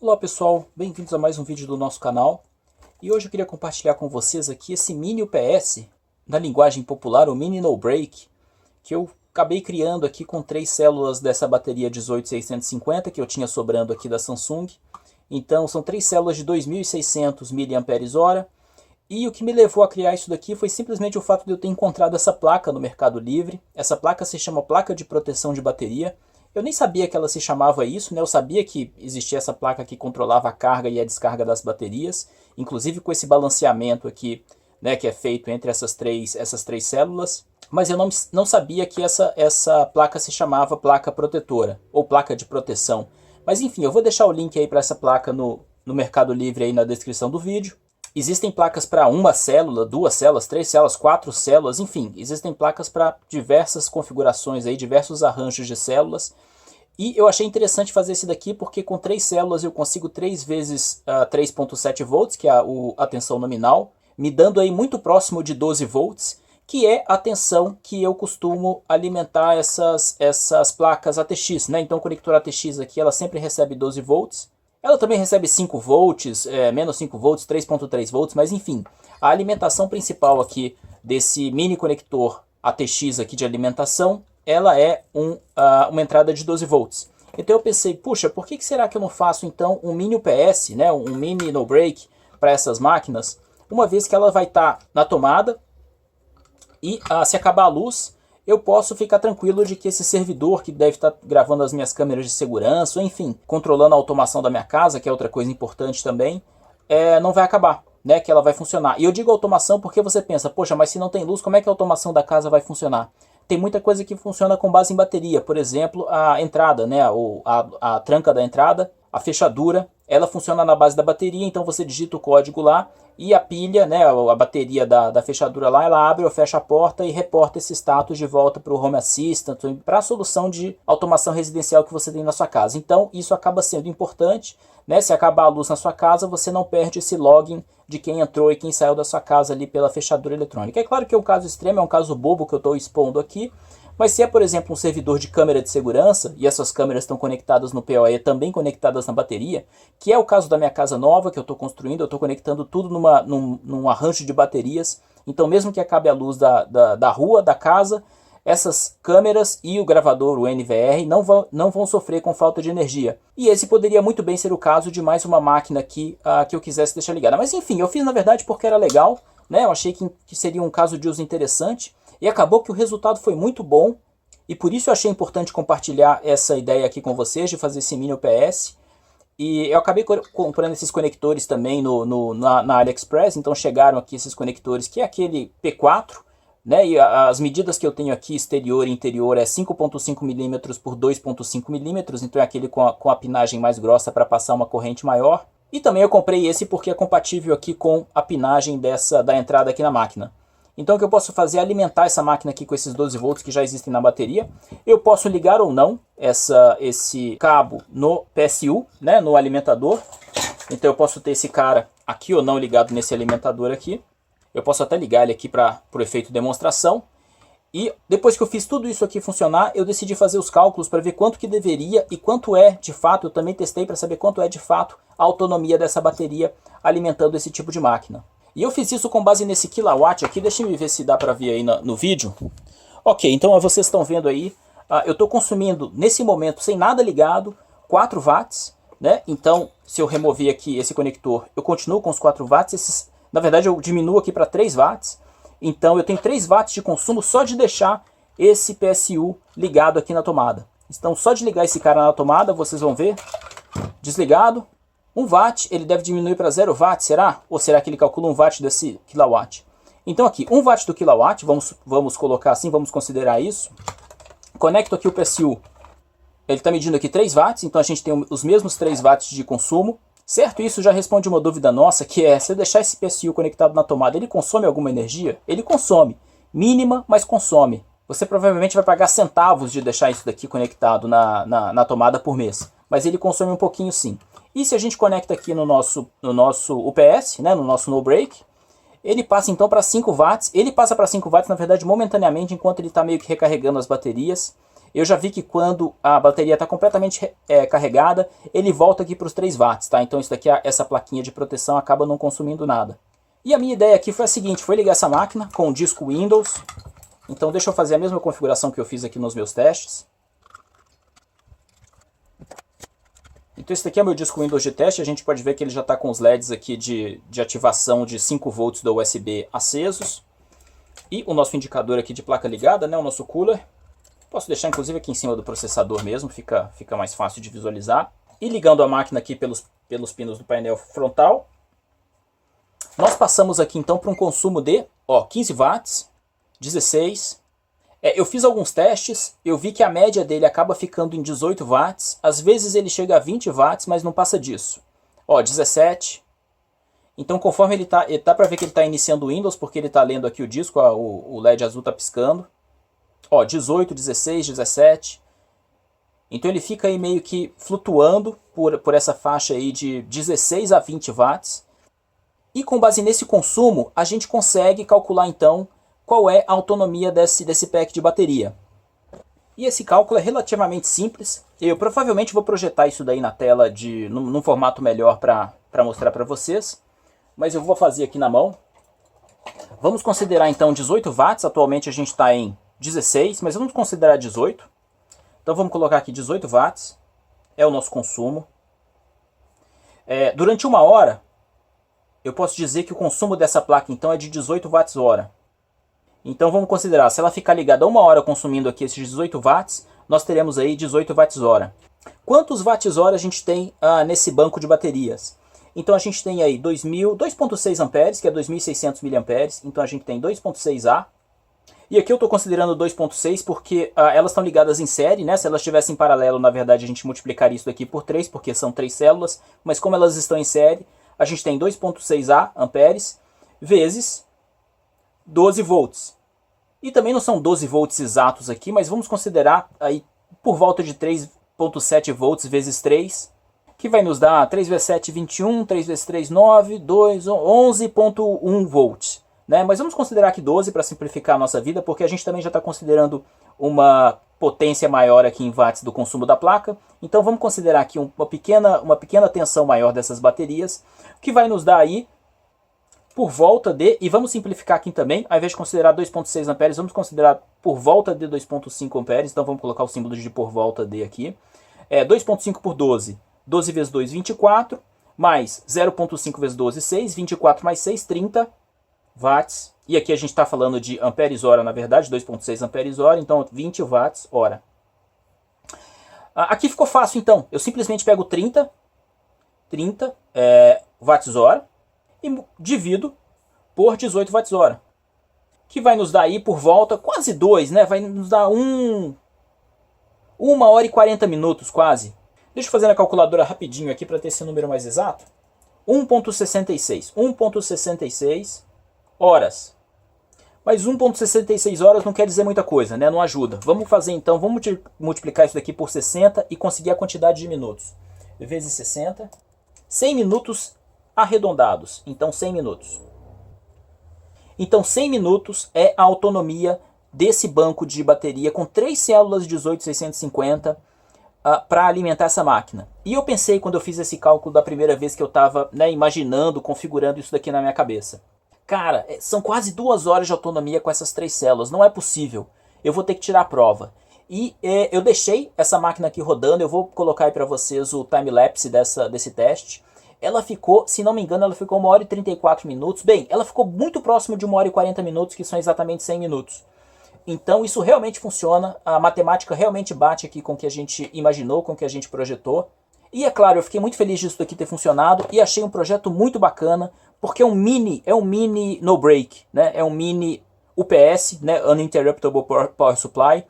Olá pessoal, bem-vindos a mais um vídeo do nosso canal. E hoje eu queria compartilhar com vocês aqui esse mini UPS, na linguagem popular, o Mini No Break, que eu acabei criando aqui com 3 células dessa bateria 18650 que eu tinha sobrando aqui da Samsung. Então são 3 células de 2600 mAh. E o que me levou a criar isso daqui foi simplesmente o fato de eu ter encontrado essa placa no Mercado Livre. Essa placa se chama placa de proteção de bateria. Eu nem sabia que ela se chamava isso, né? Eu sabia que existia essa placa que controlava a carga e a descarga das baterias, inclusive com esse balanceamento aqui, né, que é feito entre essas três células. Mas eu não sabia que essa placa se chamava placa protetora, ou placa de proteção. Mas enfim, eu vou deixar o link aí para essa placa no Mercado Livre aí na descrição do vídeo. Existem placas para uma célula, 2 células, 3 células, 4 células, enfim, existem placas para diversas configurações aí, diversos arranjos de células. E eu achei interessante fazer esse daqui porque com 3 células eu consigo 3 vezes 3.7 volts, que é a tensão nominal, me dando aí muito próximo de 12 volts, que é a tensão que eu costumo alimentar essas placas ATX, né? Então o conector ATX aqui ela sempre recebe 12 volts. Ela também recebe 5 volts, menos 5 volts, 3.3 volts, mas enfim, a alimentação principal aqui desse mini conector ATX aqui de alimentação, ela é uma entrada de 12 volts. Então eu pensei, puxa, por que será que eu não faço então um mini UPS, né, um mini no break para essas máquinas, uma vez que ela vai estar na tomada e se acabar a luz, eu posso ficar tranquilo de que esse servidor que deve estar gravando as minhas câmeras de segurança, ou enfim, controlando a automação da minha casa, que é outra coisa importante também, não vai acabar, né? Que ela vai funcionar. E eu digo automação porque você pensa, poxa, mas se não tem luz, como é que a automação da casa vai funcionar? Tem muita coisa que funciona com base em bateria, por exemplo, a entrada, né? Ou a tranca da entrada, a fechadura, ela funciona na base da bateria, então você digita o código lá e a pilha, né, a bateria da fechadura lá, ela abre ou fecha a porta e reporta esse status de volta para o Home Assistant, para a solução de automação residencial que você tem na sua casa. Então isso acaba sendo importante, né? Se acabar a luz na sua casa, você não perde esse login de quem entrou e quem saiu da sua casa ali pela fechadura eletrônica. É claro que é um caso extremo, é um caso bobo que eu estou expondo aqui, mas se é, por exemplo, um servidor de câmera de segurança, e essas câmeras estão conectadas no PoE, também conectadas na bateria, que é o caso da minha casa nova que eu estou construindo, eu estou conectando tudo num arranjo de baterias, então mesmo que acabe a luz da rua, da casa, essas câmeras e o gravador, o NVR, não vão sofrer com falta de energia. E esse poderia muito bem ser o caso de mais uma máquina aqui que eu quisesse deixar ligada. Mas enfim, eu fiz na verdade porque era legal, né? Eu achei que seria um caso de uso interessante. E acabou que o resultado foi muito bom, e por isso eu achei importante compartilhar essa ideia aqui com vocês, de fazer esse mini UPS. E eu acabei comprando esses conectores também na AliExpress, então chegaram aqui esses conectores, que é aquele P4, né? E as medidas que eu tenho aqui, exterior e interior, é 5.5 mm por 2.5 mm, então é aquele com a pinagem mais grossa para passar uma corrente maior. E também eu comprei esse porque é compatível aqui com a pinagem da entrada aqui na máquina. Então o que eu posso fazer é alimentar essa máquina aqui com esses 12 volts que já existem na bateria. Eu posso ligar ou não esse cabo no PSU, né, no alimentador. Então eu posso ter esse cara aqui ou não ligado nesse alimentador aqui. Eu posso até ligar ele aqui para o efeito demonstração. E depois que eu fiz tudo isso aqui funcionar, eu decidi fazer os cálculos para ver quanto que deveria e quanto é de fato. Eu também testei para saber quanto é de fato a autonomia dessa bateria alimentando esse tipo de máquina. E eu fiz isso com base nesse kilowatt aqui, deixa eu ver se dá para ver aí no vídeo. Ok, então vocês estão vendo aí, eu estou consumindo nesse momento, sem nada ligado, 4 watts, né? Então, se eu remover aqui esse conector, eu continuo com os 4 watts, na verdade eu diminuo aqui para 3 watts, então eu tenho 3 watts de consumo só de deixar esse PSU ligado aqui na tomada. Então, só de ligar esse cara na tomada, vocês vão ver, desligado. 1 watt, ele deve diminuir para 0 watt, será? Ou será que ele calcula 1 watt desse kilowatt? Então aqui, 1 watt do kilowatt, vamos colocar assim, vamos considerar isso. Conecto aqui o PSU, ele está medindo aqui 3 watts, então a gente tem os mesmos 3 watts de consumo. Certo? Isso já responde uma dúvida nossa, que é, se eu deixar esse PSU conectado na tomada, ele consome alguma energia? Ele consome, mínima, mas consome. Você provavelmente vai pagar centavos de deixar isso daqui conectado na tomada por mês, mas ele consome um pouquinho sim. E se a gente conecta aqui no nosso UPS, né, no nosso no break, ele passa então para 5 watts. Ele passa para 5 watts, na verdade, momentaneamente, enquanto ele está meio que recarregando as baterias. eu já vi que quando a bateria está completamente carregada, ele volta aqui para os 3 watts, tá? Então isso daqui, essa plaquinha de proteção acaba não consumindo nada. E a minha ideia aqui foi a seguinte, foi ligar essa máquina com o disco Windows. Então deixa eu fazer a mesma configuração que eu fiz aqui nos meus testes. Então esse daqui é o meu disco Windows de teste, a gente pode ver que ele já está com os LEDs aqui de ativação de 5 volts do USB acesos. E o nosso indicador aqui de placa ligada, né, o nosso cooler. Posso deixar inclusive aqui em cima do processador mesmo, fica mais fácil de visualizar. E ligando a máquina aqui pelos pinos do painel frontal. Nós passamos aqui então para um consumo de 15 watts, 16. Eu fiz alguns testes, eu vi que a média dele acaba ficando em 18 watts. Às vezes ele chega a 20 watts, mas não passa disso. 17. Então conforme ele dá para ver que ele está iniciando o Windows, porque ele está lendo aqui o disco, o LED azul está piscando. 18, 16, 17. Então ele fica aí meio que flutuando por essa faixa aí de 16 a 20 watts. E com base nesse consumo, a gente consegue calcular então qual é a autonomia desse pack de bateria. E esse cálculo é relativamente simples. Eu provavelmente vou projetar isso daí na tela num formato melhor para mostrar para vocês. Mas eu vou fazer aqui na mão. Vamos considerar então 18 watts. Atualmente a gente está em 16, mas vamos considerar 18. Então vamos colocar aqui 18 watts. É o nosso consumo. Durante 1 hora, eu posso dizer que o consumo dessa placa então é de 18 watts hora. Então vamos considerar, se ela ficar ligada 1 hora consumindo aqui esses 18 watts, nós teremos aí 18 watts hora. Quantos watts hora a gente tem nesse banco de baterias? Então a gente tem aí 2.6 amperes, que é 2.600 miliamperes. Então a gente tem 2.6A. E aqui eu estou considerando 2.6 porque elas estão ligadas em série, né? Se elas estivessem em paralelo, na verdade a gente multiplicaria isso daqui por 3, porque são 3 células. Mas como elas estão em série, a gente tem 2.6A amperes vezes 12 volts. E também não são 12 volts exatos aqui, mas vamos considerar aí por volta de 3.7 volts vezes 3, que vai nos dar 3 vezes 7, 21, 3 vezes 3, 9, 2, 11.1 volts. Né? Mas vamos considerar aqui 12 para simplificar a nossa vida, porque a gente também já está considerando uma potência maior aqui em watts do consumo da placa. Então vamos considerar aqui uma pequena tensão maior dessas baterias, que vai nos dar aí por volta de, e vamos simplificar aqui também, ao invés de considerar 2.6 amperes, vamos considerar por volta de 2.5 amperes, então vamos colocar o símbolo de por volta de aqui. 2.5 por 12, 12 vezes 2, 24, mais 0.5 vezes 12, 6, 24 mais 6, 30 watts. E aqui a gente está falando de amperes hora, na verdade, 2.6 amperes hora, então 20 watts hora. Aqui ficou fácil então, eu simplesmente pego 30 watts hora, e divido por 18 watts hora, que vai nos dar aí por volta, quase 2, né? Vai nos dar 1 hora e 40 minutos quase. Deixa eu fazer na calculadora rapidinho aqui para ter esse número mais exato. 1.66 horas. Mas 1.66 horas não quer dizer muita coisa, né? Não ajuda. Vamos fazer então, vamos multiplicar isso daqui por 60 e conseguir a quantidade de minutos. Vezes 60, 100 minutos arredondados, então 100 minutos. Então 100 minutos é a autonomia desse banco de bateria com 3 células 18650 para alimentar essa máquina. E eu pensei quando eu fiz esse cálculo da primeira vez que eu estava imaginando, configurando isso daqui na minha cabeça. Cara, são quase 2 horas de autonomia com essas 3 células, não é possível. Eu vou ter que tirar a prova. E eu deixei essa máquina aqui rodando, eu vou colocar aí para vocês o time-lapse desse teste. Ela ficou, se não me engano, ela ficou 1 hora e 34 minutos. Bem, ela ficou muito próximo de 1 hora e 40 minutos, que são exatamente 100 minutos. Então isso realmente funciona, a matemática realmente bate aqui com o que a gente imaginou, com o que a gente projetou. E é claro, eu fiquei muito feliz disso daqui ter funcionado e achei um projeto muito bacana, porque é um mini no break, né? É um mini UPS, né? Uninterruptible Power Supply,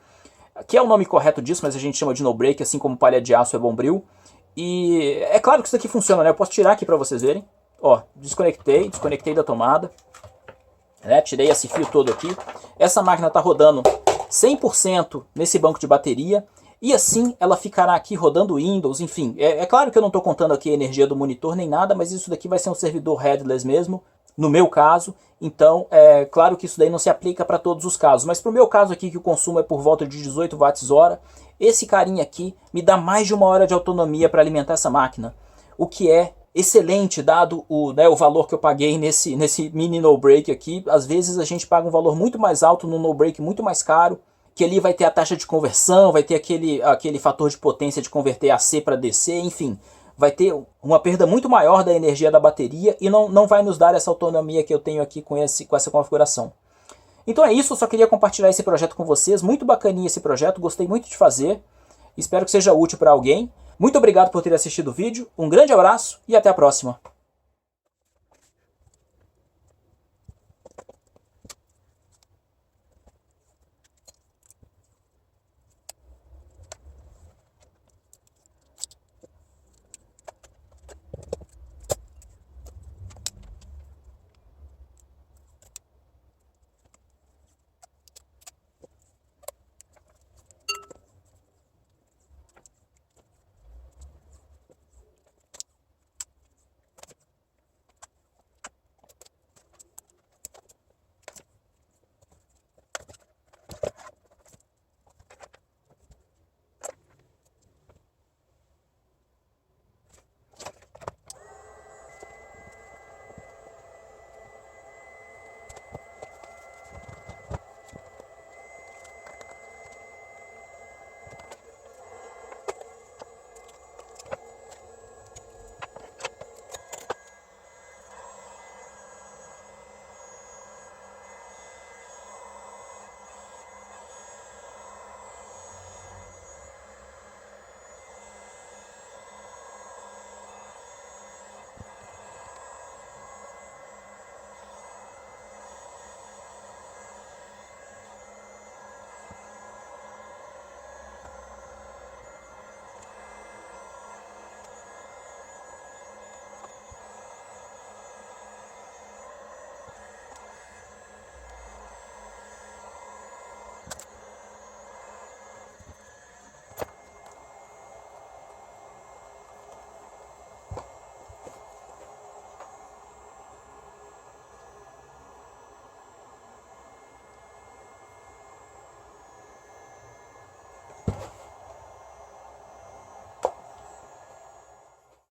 que é o nome correto disso, mas a gente chama de no break, assim como palha de aço é bombril. E é claro que isso aqui funciona, né? Eu posso tirar aqui para vocês verem. Ó, desconectei da tomada. Né? Tirei esse fio todo aqui. Essa máquina está rodando 100% nesse banco de bateria. E assim ela ficará aqui rodando Windows, enfim. É claro que eu não estou contando aqui a energia do monitor nem nada, mas isso daqui vai ser um servidor headless mesmo. no meu caso. Então, claro que isso daí não se aplica para todos os casos, mas para o meu caso aqui, que o consumo é por volta de 18 watts-hora, esse carinha aqui me dá mais de 1 hora de autonomia para alimentar essa máquina, o que é excelente, dado o valor que eu paguei nesse mini no-break aqui. Às vezes a gente paga um valor muito mais alto no no-break, muito mais caro, que ali vai ter a taxa de conversão, vai ter aquele fator de potência de converter AC para DC, enfim, vai ter uma perda muito maior da energia da bateria e não vai nos dar essa autonomia que eu tenho aqui com essa configuração. Então é isso, eu só queria compartilhar esse projeto com vocês. Muito bacaninha esse projeto, gostei muito de fazer. Espero que seja útil para alguém. Muito obrigado por ter assistido o vídeo, um grande abraço e até a próxima.